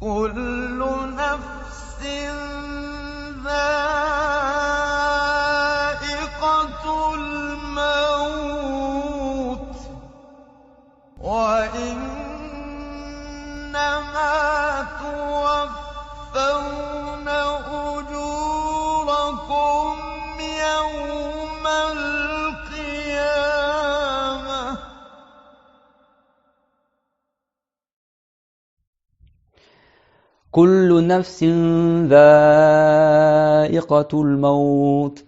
كل نفس ذائقة الموت وإنما توفون أجوركم يوم القيامة كل نفس ذائقة الموت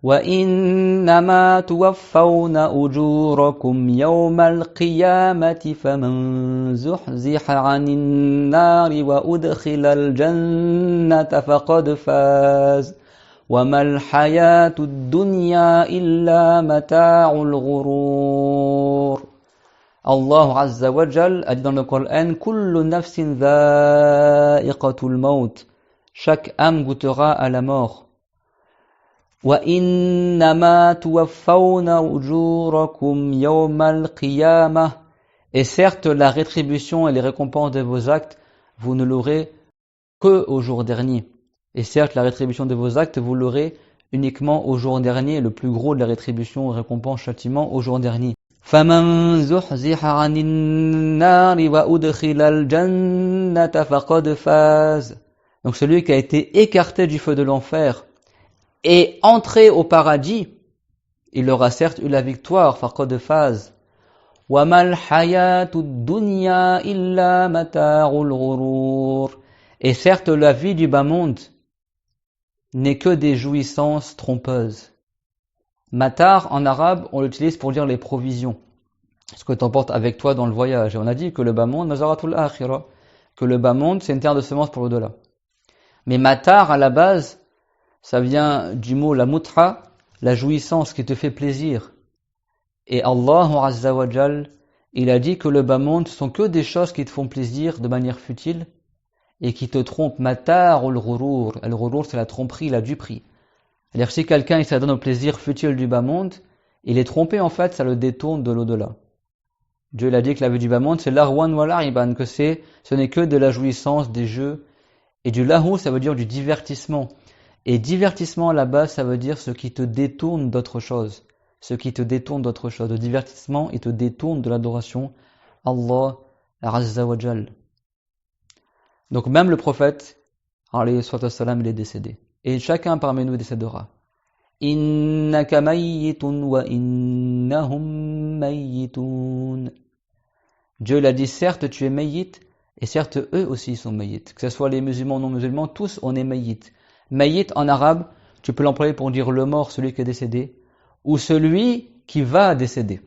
وإنما توفون أجوركم يوم القيامة فمن زحزح عن النار وأدخل الجنة فقد فاز وما الحياة الدنيا إلا متاع الغرور. Allah Azza wa Jal a dit dans le Coran Kullu nafsin dha'iqatul maut. Chaque âme goûtera à la mort. Wa innama tuwaffawna ujurakum yawmal qiyamah. Et certes, la rétribution et les récompenses de vos actes, vous ne l'aurez que au jour dernier. Et certes, la rétribution de vos actes, vous l'aurez uniquement au jour dernier, le plus gros de la rétribution, récompense, châtiment au jour dernier. فَمَنْ زُحْزِحَ عَنِ النَّارِ وَأُدْخِلَ الْجَنَّةَ فَقَدْ فَازَ. Donc celui qui a été écarté du feu de l'enfer et entré au paradis, il aura certes eu la victoire, فَقَدْ فَازَ. وَمَا الْحَيَاةُ الدُّنْيَا إِلَّا مَتَاعُ الْغُرُورِ. Et certes la vie du bas monde n'est que des jouissances trompeuses. Matar, en arabe, on l'utilise pour dire les provisions. Ce que tu emportes avec toi dans le voyage. Et on a dit que le bas monde, nazaratul akhira, que le bas monde, c'est une terre de semences pour l'au-delà. Mais matar, à la base, ça vient du mot la mutra, la jouissance qui te fait plaisir. Et Allah, Azza wa Jal, il a dit que le bas monde, ce sont que des choses qui te font plaisir de manière futile et qui te trompent. Matar al-ghurur. Al-ghurur, c'est la tromperie, la duperie. C'est-à-dire si quelqu'un il s'adonne au plaisir futile du bas monde, il est trompé en fait, ça le détourne de l'au-delà. Dieu il a dit que la vie du bas monde c'est l'arwan wa l'a'iban, que ce n'est que de la jouissance, des jeux. Et du lahu ça veut dire du divertissement. Et divertissement à la base ça veut dire ce qui te détourne d'autre chose. Ce qui te détourne d'autre chose. Le divertissement il te détourne de l'adoration Allah Azza wa Jal. Donc même le prophète, alayhi salam, il est décédé. Et chacun parmi nous décédera. Innaka mayyitun wa innahum mayyitun. Dieu l'a dit, certes tu es mayyit, et certes eux aussi sont mayyit. Que ce soit les musulmans ou non musulmans, tous on est mayyit. Mayyit en arabe, tu peux l'employer pour dire le mort, celui qui est décédé, ou celui qui va décéder.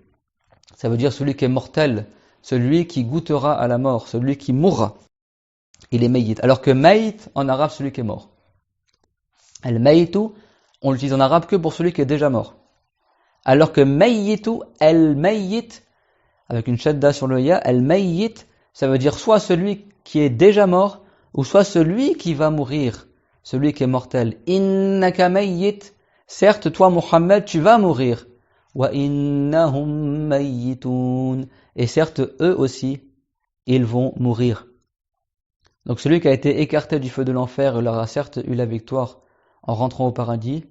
Ça veut dire celui qui est mortel, celui qui goûtera à la mort, celui qui mourra. Il est mayyit. Alors que mayyit en arabe, celui qui est mort. Al-maytu, on l'utilise en arabe que pour celui qui est déjà mort. Alors que mayyitu, al-mayyit, avec une shadda sur le ya, al-mayyit, ça veut dire soit celui qui est déjà mort, ou soit celui qui va mourir, celui qui est mortel. Innaka mayyit, certes toi Muhammad, tu vas mourir. Wa innahum mayyitun, et certes eux aussi, ils vont mourir. Donc celui qui a été écarté du feu de l'enfer, il aura certes eu la victoire en rentrant au paradis,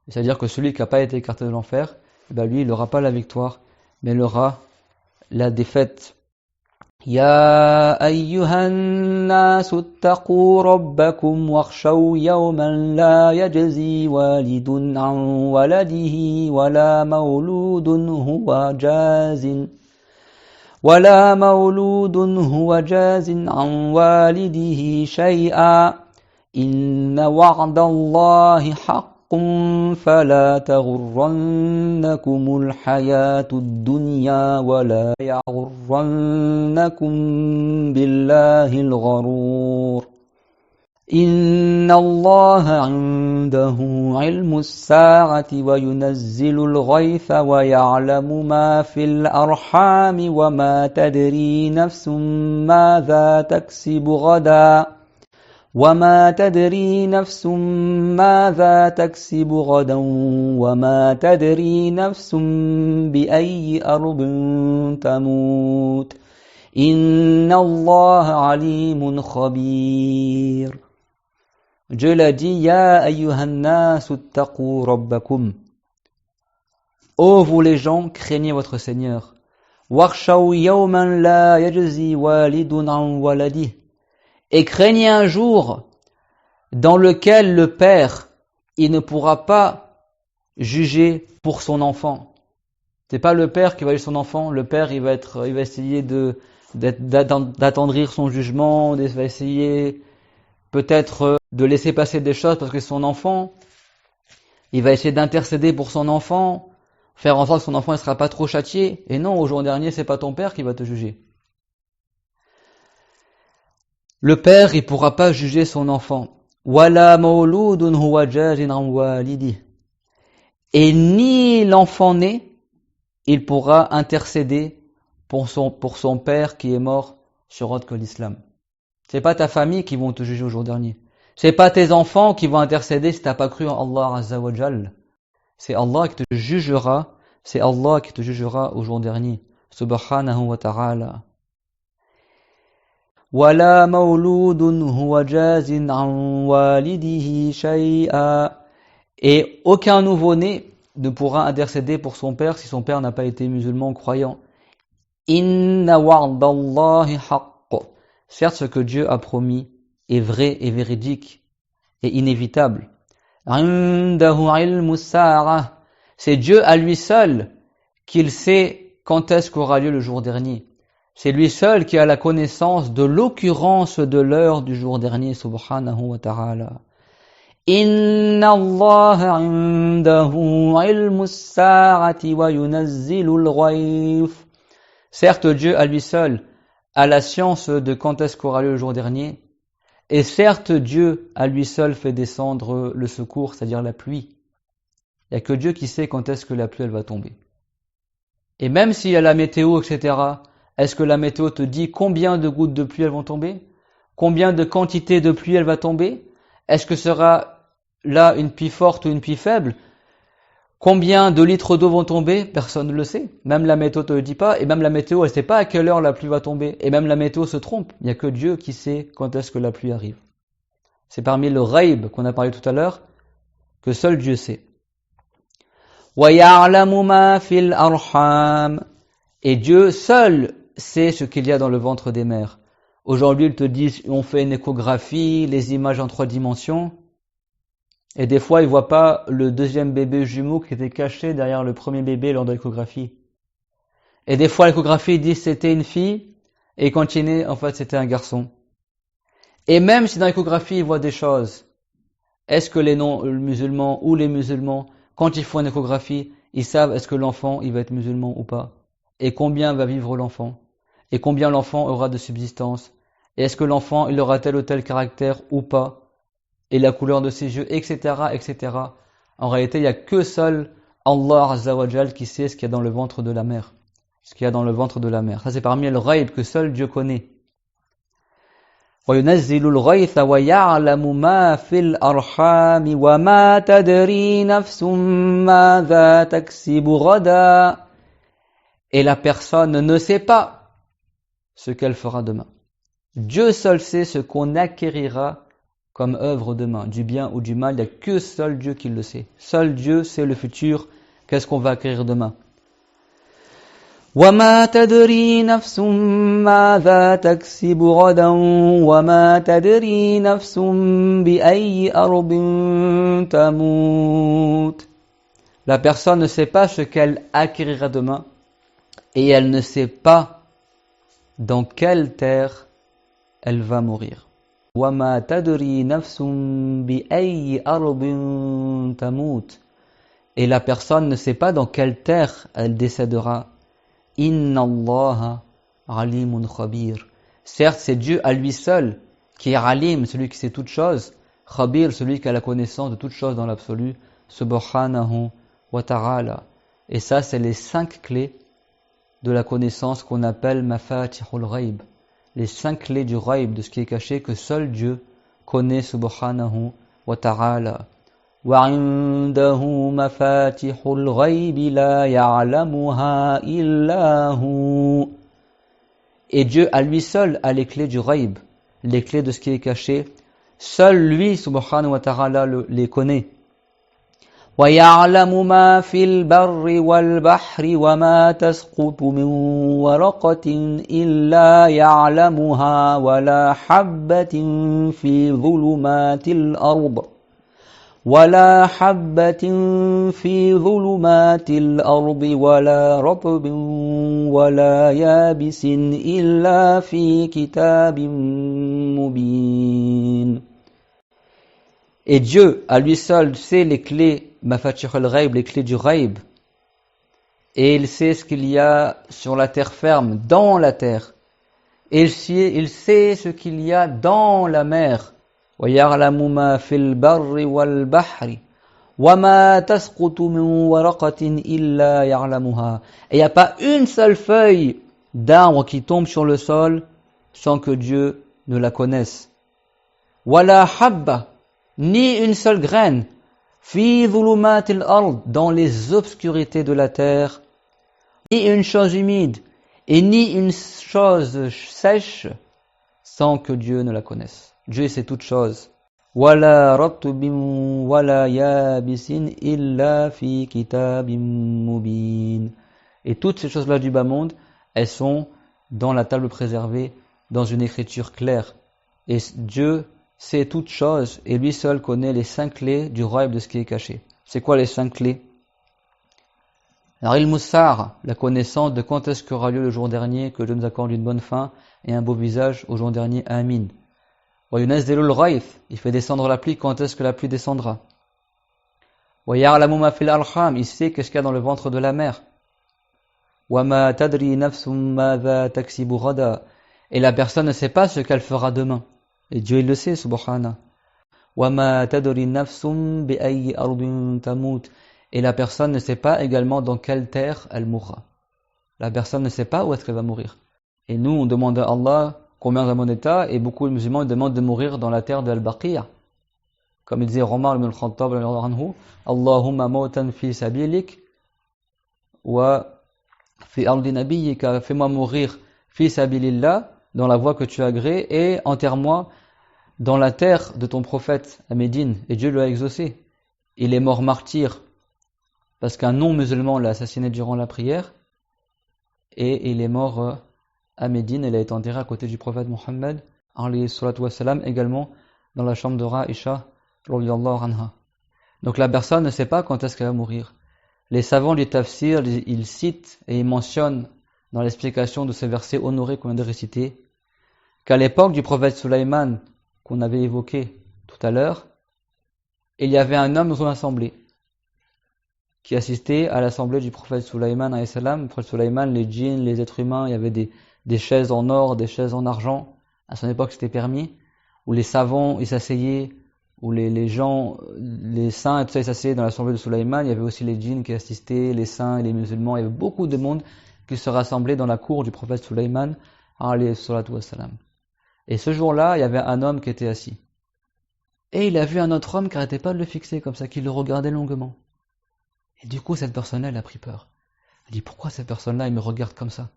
c'est-à-dire que celui qui n'a pas été écarté de l'enfer, lui, il n'aura pas la victoire, mais il aura la défaite. Ya ayyuhan nasu attaqu rabbakum wakhshaw yawman la yajzi walidun an waladihi wala mawludun huwa jazin an walidihi shay'a. إن وعد الله حق فلا تغرنكم الحياة الدنيا ولا يغرنكم بالله الغرور إن الله عنده علم الساعة وينزل الغيث ويعلم ما في الأرحام وما تدري نفس ماذا تكسب غدا وما تدري نفس ماذا تكسب غدا وما تدري نفس بأي أرض تموت Inna Allah alimun khabir. Dieu l'a dit, Ya ayyuhan nas ittaqu rabbakum. Ô vous les gens, craignez votre Seigneur. Wakhshaw yawman la yajzi walidun an waladihi. Et craignez un jour dans lequel le père, il ne pourra pas juger pour son enfant. C'est pas le père qui va juger son enfant. Le père, il va essayer d'attendrir son jugement, il va essayer peut-être de laisser passer des choses parce que c'est son enfant. Il va essayer d'intercéder pour son enfant, faire en sorte que son enfant ne sera pas trop châtié. Et non, au jour dernier, c'est pas ton père qui va te juger. Le père, il pourra pas juger son enfant. Wala mawludun huwa jazin an walidihi. Et ni l'enfant né, il pourra intercéder pour son père qui est mort sur autre que l'islam. C'est pas ta famille qui vont te juger au jour dernier. C'est pas tes enfants qui vont intercéder si t'as pas cru en Allah Azza wa Jal. C'est Allah qui te jugera. C'est Allah qui te jugera au jour dernier. Subhanahu wa ta'ala. Wala mawludun huwa jazin an walidihi shay'a. Et aucun nouveau-né ne pourra intercéder pour son père si son père n'a pas été musulman croyant. Inna wa'dallahi haqq. Certes, ce que Dieu a promis est vrai et véridique et inévitable. Indahu ilmu sa'ah. C'est Dieu à lui seul qu'il sait quand est-ce qu'aura lieu le jour dernier. C'est lui seul qui a la connaissance de l'occurrence de l'heure du jour dernier, subhanahu wa ta'ala. Inna Allah indahu ilmu sa'ati wa yunazzilu al-ghayth. Certes, Dieu à lui seul a la science de quand est-ce qu'aura lieu le jour dernier. Et certes, Dieu à lui seul fait descendre le secours, c'est-à-dire la pluie. Il n'y a que Dieu qui sait quand est-ce que la pluie elle va tomber. Et même s'il y a la météo, etc., est-ce que la météo te dit combien de gouttes de pluie elles vont tomber? Combien de quantité de pluie elle va tomber? Est-ce que sera là une pluie forte ou une pluie faible? Combien de litres d'eau vont tomber? Personne ne le sait. Même la météo ne te le dit pas. Et même la météo, elle ne sait pas à quelle heure la pluie va tomber. Et même la météo se trompe. Il n'y a que Dieu qui sait quand est-ce que la pluie arrive. C'est parmi le ghaib qu'on a parlé tout à l'heure que seul Dieu sait. وَيَعْلَمُ مَا فِي الْأَرْحَامِ. Et Dieu seul sait ce qu'il y a dans le ventre des mères. Aujourd'hui, ils te disent, on fait une échographie, les images en 3 dimensions. Et des fois, ils ne voient pas le deuxième bébé jumeau qui était caché derrière le premier bébé lors de l'échographie. Et des fois, l'échographie, ils disent c'était une fille, et ils continuent, en fait, c'était un garçon. Et même si dans l'échographie, ils voient des choses, est-ce que les non-musulmans ou les musulmans, quand ils font une échographie, ils savent est-ce que l'enfant, il va être musulman ou pas? Et combien va vivre l'enfant? Et combien l'enfant aura de subsistance? Et est-ce que l'enfant, il aura tel ou tel caractère ou pas? Et la couleur de ses yeux, etc., etc. En réalité, il n'y a que seul Allah Azza wa Jal qui sait ce qu'il y a dans le ventre de la mère. Ce qu'il y a dans le ventre de la mère. Ça, c'est parmi le ghaib que seul Dieu connaît. وَيُنَزِّلُ الْغَيْثَ وَيَعْلَمُ مَا فِي الْأَرْحَامِ وَمَا تَدْرِي نَفْسٌ مَاذَا تَكْسِبُ غَدًا. Et la personne ne sait pas ce qu'elle fera demain. Dieu seul sait ce qu'on acquérira comme œuvre demain, du bien ou du mal. Il n'y a que seul Dieu qui le sait. Seul Dieu sait le futur, qu'est-ce qu'on va acquérir demain. وَمَا تَدْرِي نَفْسٌ مَاذَا تَكْسِبُ غَدًا وَمَا تَدْرِي نَفْسٌ بِأَيِّ أَرْضٍ تَمُوتُ. La personne ne sait pas ce qu'elle acquérira demain et elle ne sait pas dans quelle terre elle va mourir. وَمَا تَدْرِي نَفْسٌ بِأَيِّ أَرْضٍ تَمُوتُ. Et la personne ne sait pas dans quelle terre elle décédera. Inna Allah alimun khabir. Certes, c'est Dieu à lui seul qui est alim, celui qui sait toutes choses, khabir, celui qui a la connaissance de toutes choses dans l'absolu, subhanahu wa ta'ala. Et ça, c'est les 5 clés de la connaissance qu'on appelle mafatihul ghaib. Les 5 clés du ghaib, de ce qui est caché, que seul Dieu connaît, subhanahu wa ta'ala. وعنده مفاتح الغيب لا يعلمها إلا هو. Et Dieu à lui seul a les clés du ghaib, les clés de ce qui est caché. Seul lui, subhanahu wa ta'ala, les connaît. وَيَعْلَمُ مَا فِي الْبَرِّ وَالْبَحْرِ وَمَا تَسْقُطُ مِنْ وَرَقَةٍ إِلَّا يَعْلَمُهَا وَلَا حَبَّةٍ فِي ظُلُمَاتِ الْأَرْضِ ولا رطب ولا يابس إلا في كتاب مبين. Et Dieu, à lui seul, sait les clés, mafatih al-ghaib, les clés du ghaib. Et il sait ce qu'il y a sur la terre ferme, dans la terre. Et il sait ce qu'il y a dans la mer. وَيَعْلَمُ مَا فِي الْبَرِّ وَالْبَحْرِ وَمَا تَسْقُطُ مِنْ وَرَقَةٍ إِلَّا يَعْلَمُهَا. Et il n'y a pas une seule feuille d'arbre qui tombe sur le sol sans que Dieu ne la connaisse. وَلَا حَبَّةٍ, ni une seule graine, فِي ظُلُمَاتِ الْأَرْضِ, dans les obscurités de la terre, ni une chose humide, et ni une chose sèche, sans que Dieu ne la connaisse. Dieu sait toutes choses. وَلَا رَطْبٍ وَلَا يَابِسٍ إِلَّا فِي كِتَابٍ مُبِينٍ. Et toutes ces choses-là du bas monde, elles sont dans la table préservée, dans une écriture claire. Et Dieu sait toutes choses, et lui seul connaît les 5 clés du ghaib de ce qui est caché. C'est quoi les 5 clés? Alors, il-Moussar, la connaissance de quand est-ce qu'aura lieu le jour dernier, que Dieu nous accorde une bonne fin et un beau visage au jour dernier. Amin. Wa yunazzilu al-ghayth, il fait descendre la pluie, quand est-ce que la pluie descendra. Wa ya'lamu ma fil arham, il sait qu'est-ce qu'il y a dans le ventre de la mer. Wa ma tadri nafsum madha taksibu ghada, et la personne ne sait pas ce qu'elle fera demain. Et Dieu il le sait, subhanahu. Wa ma tadri nafsum bi ayyi ardin tamut, et la personne ne sait pas également dans quelle terre elle mourra. La personne ne sait pas où est-ce qu'elle va mourir. Et nous, on demande à Allah combien de mon état, et beaucoup de musulmans demandent de mourir dans la terre de Al-Baqiyah. Comme il disait Omar ibn al-Khattab, Allahumma mautan fi sabilik, wa fi ardi nabiyyika, fais-moi mourir fi sabilillah, dans la voie que tu as agréée, et enterre-moi dans la terre de ton prophète à Médine. Et Dieu lui a exaucé. Il est mort martyr, parce qu'un non-musulman l'a assassiné durant la prière, et il est mort à Médine, il a été enterré à côté du prophète Mohammed, alayhi salatu wassalam, également dans la chambre de Aïcha, radiyallahu anha. Donc la personne ne sait pas quand est-ce qu'elle va mourir. Les savants du tafsir, ils citent et ils mentionnent dans l'explication de ces versets honorés qu'on vient de réciter, qu'à l'époque du prophète Sulaiman, qu'on avait évoqué tout à l'heure, il y avait un homme dans son assemblée, qui assistait à l'assemblée du prophète Sulaiman, alayhi salam. Le prophète Sulaiman, les djinns, les êtres humains, il y avait des chaises en or, des chaises en argent. À son époque, c'était permis. Où les savants, ils s'asseyaient, où les gens, les saints et tout ça, ils s'asseyaient dans l'assemblée de Sulaiman. Il y avait aussi les djinns qui assistaient, les saints et les musulmans. Il y avait beaucoup de monde qui se rassemblait dans la cour du prophète Sulaiman, alayhi salatu wassalam. Et ce jour-là, il y avait un homme qui était assis. Et il a vu un autre homme qui n'arrêtait pas de le fixer comme ça, qui le regardait longuement. Et du coup, cette personne-là, elle a pris peur. Elle dit, pourquoi cette personne-là, il me regarde comme ça?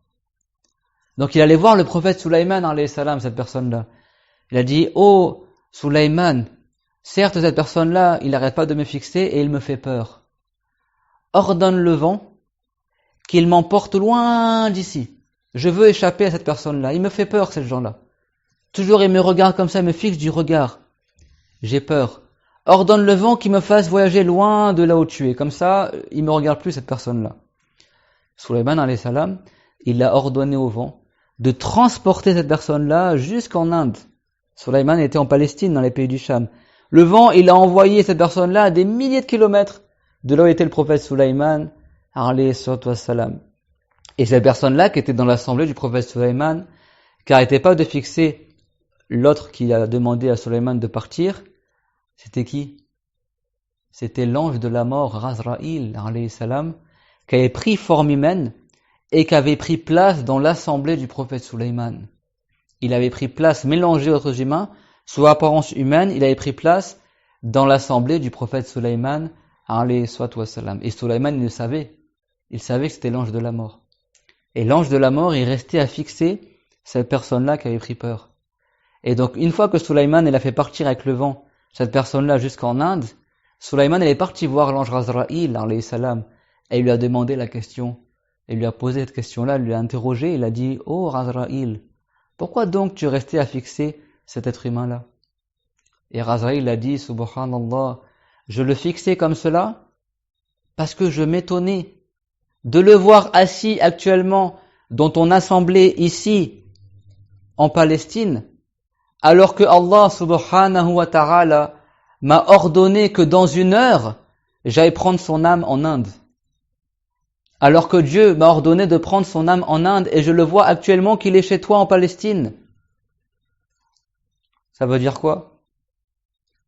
Donc il allait voir le prophète Sulaiman, alayhi salam, cette personne-là. Il a dit, oh, Sulaiman, certes, cette personne-là, il n'arrête pas de me fixer et il me fait peur. Ordonne le vent, qu'il m'emporte loin d'ici. Je veux échapper à cette personne-là. Il me fait peur, ces gens-là. Toujours, il me regarde comme ça, il me fixe du regard. J'ai peur. Ordonne le vent qui me fasse voyager loin de là où tu es. Comme ça, il me regarde plus, cette personne-là. Sulaiman, alayhi salam, il a ordonné au vent de transporter cette personne-là jusqu'en Inde. Sulaiman était en Palestine, dans les pays du Cham. Le vent, il a envoyé cette personne-là à des milliers de kilomètres de là où était le prophète Sulaiman, alayhi salam. Et cette personne-là, qui était dans l'assemblée du prophète Sulaiman, qui n'arrêtait pas de fixer l'autre qui a demandé à Sulaiman de partir, c'était qui? C'était l'ange de la mort, Razraïl, alayhi salam, qui avait pris forme humaine et qui avait pris place dans l'assemblée du prophète Sulaiman. Il avait pris place, mélangé aux autres humains, sous apparence humaine, il avait pris place dans l'assemblée du prophète Sulaiman, alayhi salam. Et Sulaiman, il le savait. Il savait que c'était l'ange de la mort. Et l'ange de la mort, il restait à fixer cette personne-là qui avait pris peur. Et donc, une fois que Sulaiman il a fait partir avec le vent cette personne-là jusqu'en Inde, Sulaiman il est parti voir l'ange Razraïl, alayhi salam, et il lui a demandé la question. Il lui a posé cette question-là, il lui a interrogé, il a dit « Oh Razraïl, pourquoi donc tu restais à fixer cet être humain-là » Et Razraïl a dit « Subhanallah, je le fixais comme cela parce que je m'étonnais de le voir assis actuellement dans ton assemblée ici en Palestine, alors que Allah subhanahu wa ta'ala m'a ordonné que dans 1 heure, j'aille prendre son âme en Inde. Alors que Dieu m'a ordonné de prendre son âme en Inde et je le vois actuellement qu'il est chez toi en Palestine. Ça veut dire quoi?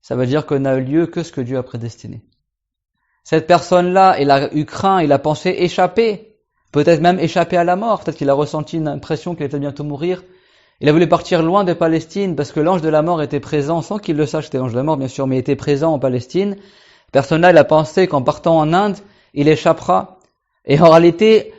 Ça veut dire que n'a eu lieu que ce que Dieu a prédestiné. Cette personne-là, il a eu craint, il a pensé échapper, peut-être même échapper à la mort, peut-être qu'il a ressenti une impression qu'il allait bientôt mourir. Il a voulu partir loin de Palestine parce que l'ange de la mort était présent, sans qu'il le sache, c'était l'ange de la mort bien sûr, mais il était présent en Palestine. Cette personne-là, il a pensé qu'en partant en Inde, il échappera. Et en réalité,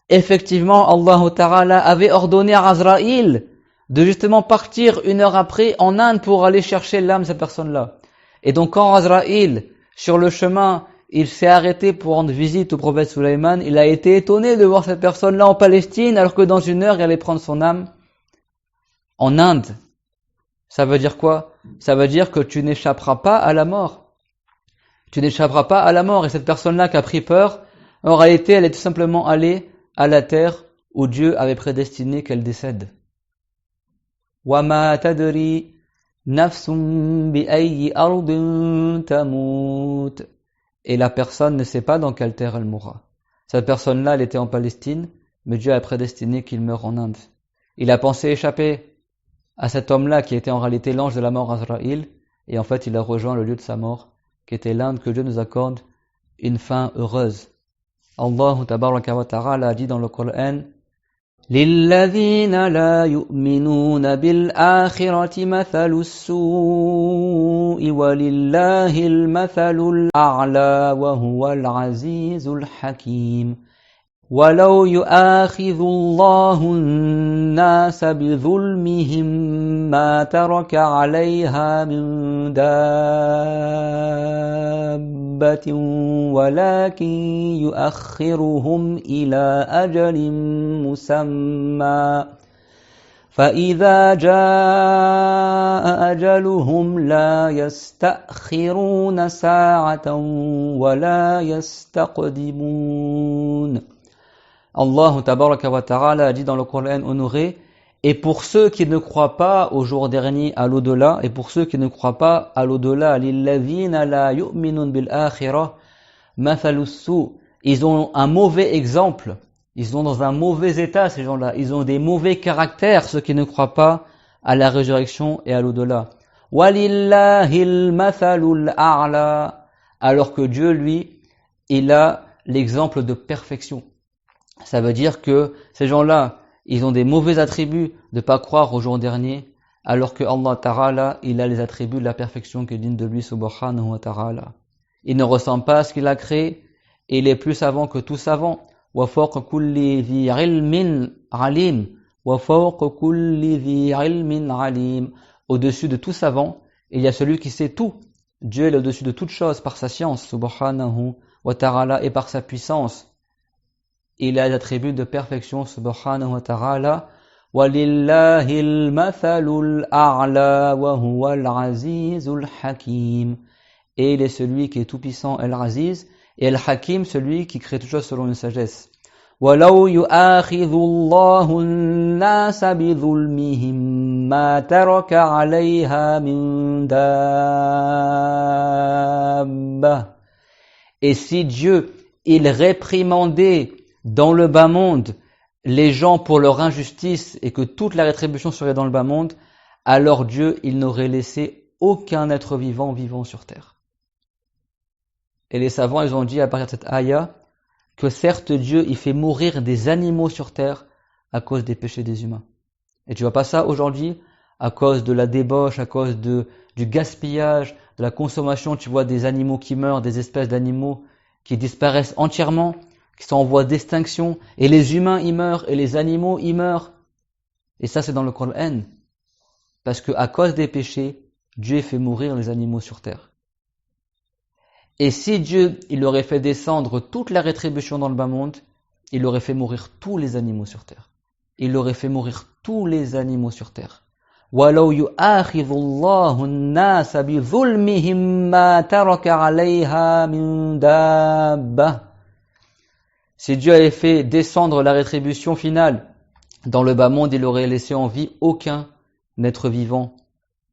effectivement, Allah Ta'ala avait ordonné à Azraïl de justement partir 1 heure après en Inde pour aller chercher l'âme de cette personne-là. Et donc quand Azraïl, sur le chemin, il s'est arrêté pour rendre visite au prophète Sulaiman, il a été étonné de voir cette personne-là en Palestine, alors que dans 1 heure, il allait prendre son âme en Inde. Ça veut dire quoi? Ça veut dire que tu n'échapperas pas à la mort. Tu n'échapperas pas à la mort. Et cette personne-là qui a pris peur, en réalité, elle est tout simplement allée à la terre où Dieu avait prédestiné qu'elle décède. وَمَا تَدْرِي نَفْسٌ بِأَيِّ أَرْضٍ تَمُوتُ. Et la personne ne sait pas dans quelle terre elle mourra. Cette personne-là, elle était en Palestine, mais Dieu a prédestiné qu'il meure en Inde. Il a pensé échapper à cet homme-là qui était en réalité l'ange de la mort Azraïl, et en fait il a rejoint le lieu de sa mort, qui était l'Inde, que Dieu nous accorde une fin heureuse. Allah tabaraka wa ta'ala a dit dans le Coran: لِلَّذِينَ لَا يُؤْمِنُونَ بِالْآخِرَةِ مَثَلُ السُّوءِ وَلِلَّهِ الْمَثَلُ الْأَعْلَى وَهُوَ الْعَزِيزُ الْحَكِيمُ وَلَوْ يُؤَاخِذُ اللَّهُ النَّاسَ بِظُلْمِهِمْ مَا تَرَكَ عَلَيْهَا مِنْ دَابَّةٍ وَلَكِنْ يُؤَخِّرُهُمْ إِلَى أَجَلٍ مُسَمًّى فَإِذَا جَاءَ أَجَلُهُمْ لَا يَسْتَأْخِرُونَ سَاعَةً وَلَا يَسْتَقْدِمُونَ. Allah tabaraka wa ta'ala a dit dans le Coran honoré: et pour ceux qui ne croient pas au jour dernier, à l'au-delà, et pour ceux qui ne croient pas à l'au-delà, lilladhina la yu'minun bil akhirah mathalu su, ils ont un mauvais exemple, ils sont dans un mauvais état ces gens-là, ils ont des mauvais caractères, ceux qui ne croient pas à la résurrection et à l'au-delà. Walillahil mathalul a'la, alors que Dieu lui, il a l'exemple de perfection. Ça veut dire que ces gens-là, ils ont des mauvais attributs de pas croire au jour dernier, alors que Allah Ta'ala, il a les attributs de la perfection qui est digne de lui subhanahu wa ta'ala. Il ne ressemble pas à ce qu'il a créé, et il est plus savant que tout savant. Wa fawqa kulli dhi ilmin alim. Wa fawqa kulli dhi ilmin alim. Au-dessus de tout savant, il y a celui qui sait tout. Dieu est au-dessus de toute chose par sa science subhanahu wa ta'ala et par sa puissance. Il a les attributs de perfection subhanahu wa ta'ala. Walillahil mathalul a'la wa huwal azizul hakim. Et il est celui qui est tout puissant, al-aziz, et al-hakim, celui qui crée toutes choses selon une sagesse. وَلَوْ يُؤَاخِذُ اللَّهُ النَّاسَ بِظُلْمِهِمْ مَا تَرَكَ عَلَيْهَا مِنْ دَابَّةٍ. Et si Dieu, il réprimandait dans le bas monde les gens pour leur injustice et que toute la rétribution serait dans le bas monde, alors Dieu, il n'aurait laissé aucun être vivant sur terre. Et les savants, ils ont dit à partir de cette ayah que certes Dieu, il fait mourir des animaux sur terre à cause des péchés des humains. Et tu vois pas ça aujourd'hui à cause de la débauche, à cause du gaspillage, de la consommation. Tu vois des animaux qui meurent, des espèces d'animaux qui disparaissent entièrement, qui sont en voie d'extinction, et les humains y meurent, et les animaux y meurent. Et ça, c'est dans le Coran. Parce que à cause des péchés, Dieu fait mourir les animaux sur terre. Et si Dieu, il aurait fait descendre toute la rétribution dans le bas monde, il aurait fait mourir tous les animaux sur terre. Il aurait fait mourir tous les animaux sur terre. وَلَوْ يُؤَاخِذُ اللَّهُ النَّاسَ بِظُلْمِهِمْ مَا تَرَكَ عَلَيْهَا مِنْ دَابَّةٍ. Si Dieu avait fait descendre la rétribution finale dans le bas monde, il aurait laissé en vie aucun être vivant.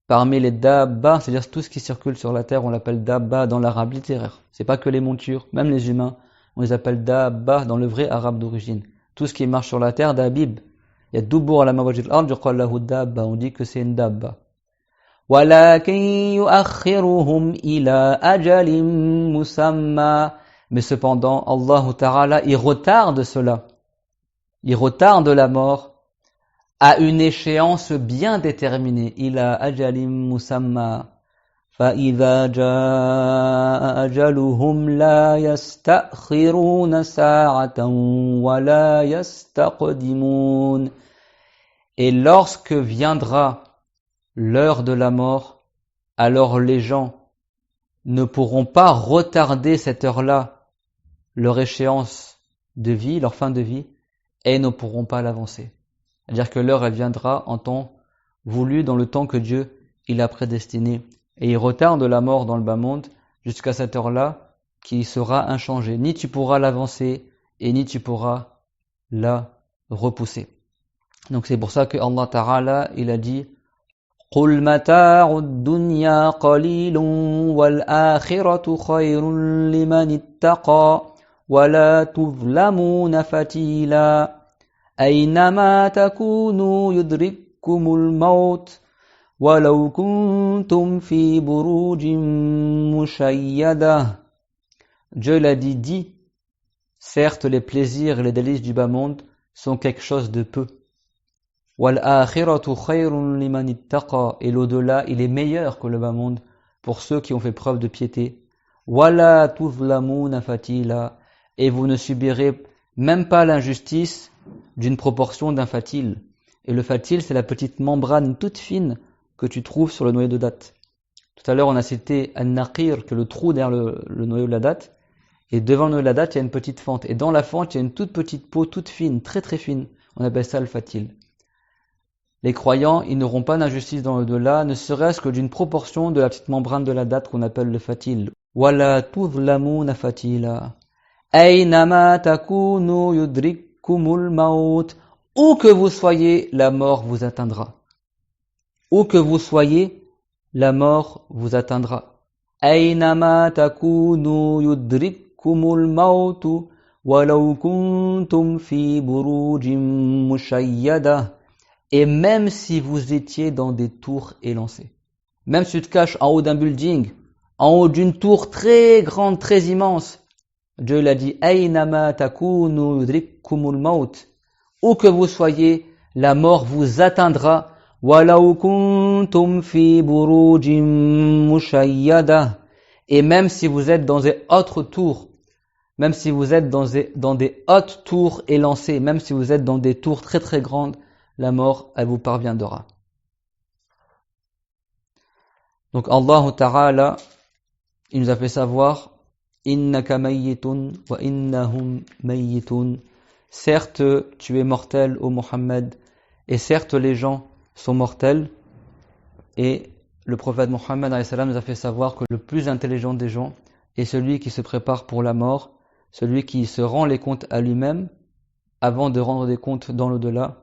Parmi les dabba, c'est-à-dire tout ce qui circule sur la terre, on l'appelle dabba dans l'arabe littéraire. C'est pas que les montures, même les humains, on les appelle dabba dans le vrai arabe d'origine. Tout ce qui marche sur la terre, dabib. Il y a doubour à la mawajid al-ard, yuqal lahu dabba, on dit que c'est une dabba. وَلَكِنْ يُؤَخِّرُهُمْ إِلَى أَجَلٍ مُسَمَّى. Mais cependant, Allah Ta'ala, il retarde cela. Il retarde la mort à une échéance bien déterminée. إِلَى أَجَلٍ مُسَمَّى. فَإِذَا جَاءَ أَجَلُهُمْ لَا يَسْتَأْخِرُونَ سَاعَةً وَلَا يَسْتَقْدِمُونَ. Et lorsque viendra l'heure de la mort, alors les gens ne pourront pas retarder cette heure-là, leur échéance de vie, leur fin de vie, et ne pourront pas l'avancer. C'est-à-dire que l'heure, elle viendra en temps voulu, dans le temps que Dieu, il a prédestiné. Et il retarde la mort dans le bas monde jusqu'à cette heure-là qui sera inchangée. Ni tu pourras l'avancer, et ni tu pourras la repousser. Donc c'est pour ça que Allah Ta'ala, il a dit قُلْ مَتَاعُ الدُّنْيَا قَلِيلٌ وَالْآخِرَةُ خَيْرٌ لِمَنِ اتَّقَى وَلَا تُظْلَمُونَ فَتِيلًا أَيْنَمَا تَكُونُوا يُدْرِككُمُ الْمَوْتُ وَلَوْ كُنْتُمْ فِي بُرُوجٍ مُشَيَّدَةٍ. Dieu l'a dit, certes les plaisirs et les délices du bas monde sont quelque chose de peu. وَالْآخِرَةُ خَيْرٌ لِمَنِ اتَّقَى. Et l'au-delà, il est meilleur que le bas monde pour ceux qui ont fait preuve de piété. وَلَا تُظْلَمُونَ فَتِيلًا. Et vous ne subirez même pas l'injustice d'une proportion d'un fatil. Et le fatil, c'est la petite membrane toute fine que tu trouves sur le noyau de date. Tout à l'heure, on a cité An-Naqir, que le trou derrière le noyau de la date. Et devant le noyau de la date, il y a une petite fente. Et dans la fente, il y a une toute petite peau, toute fine, très très fine. On appelle ça le fatil. Les croyants, ils n'auront pas d'injustice dans l'au-delà, ne serait-ce que d'une proportion de la petite membrane de la date qu'on appelle le fatil. وَلَا تُظْلَمُونَ فَتِيلًا أَيْنَمَا تَكُونُوا يُدْرِككُمُ الْمَوْتُ. Où que vous soyez, la mort vous atteindra. Où que vous soyez, la mort vous atteindra. أَيْنَمَا تَكُونُوا يُدْرِككُمُ الْمَوْتُ وَلَوْ كُنْتُمْ فِي بُرُوجٍ مُشَيَّدَةٍ. Et même si vous étiez dans des tours élancées, même si tu te caches en haut d'un building, en haut d'une tour très grande, très immense, Dieu l'a dit, أَيْنَمَا تَكُونُوا يُدْرِككُمُ الْمَوْتُ. Où que vous soyez, la mort vous atteindra. وَلَوْ كُنْتُمْ فِي بُرُوجٍ مُشَيَّدَةٍ. Et même si vous êtes dans des hautes tours, même si vous êtes dans des hautes tours élancées, même si vous êtes dans des tours très très grandes, la mort, elle vous parviendra. Donc Allah Ta'ala, il nous a fait savoir, Innaka mayyitun wa innahum mayyitun. Certes, tu es mortel, ô Mohammed, et certes les gens sont mortels. Et le prophète Mohammed nous a fait savoir que le plus intelligent des gens est celui qui se prépare pour la mort, celui qui se rend les comptes à lui-même avant de rendre des comptes dans l'au-delà,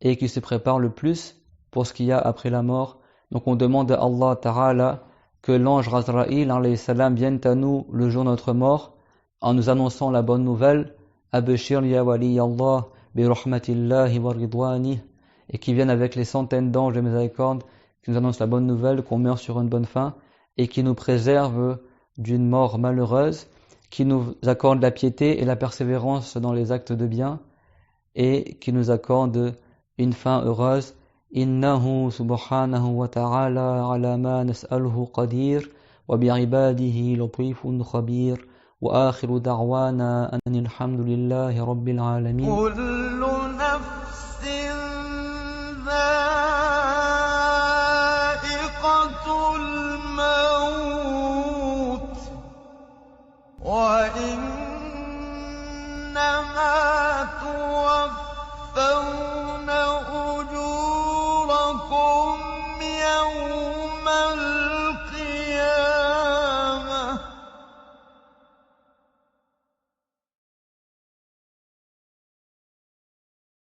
et qui se prépare le plus pour ce qu'il y a après la mort. Donc on demande à Allah Ta'ala que l'ange Razraïl alayhi salam vienne à nous le jour de notre mort en nous annonçant la bonne nouvelle, Abshir ya wali Allah bi rahmatillahi wa ridwani, et qui vienne avec les centaines d'anges de miséricorde qui nous annoncent la bonne nouvelle qu'on meurt sur une bonne fin et qui nous préserve d'une mort malheureuse, qui nous accorde la piété et la persévérance dans les actes de bien et qui nous accorde une fin heureuse. Innahu subhanahu wa ta'ala ala ma nas'aluhu qadir wa bi'ibadihi latifun khabir wa akhiru da'wana anil hamdulillahi rabbil alamin. كل نفس الموت وإنما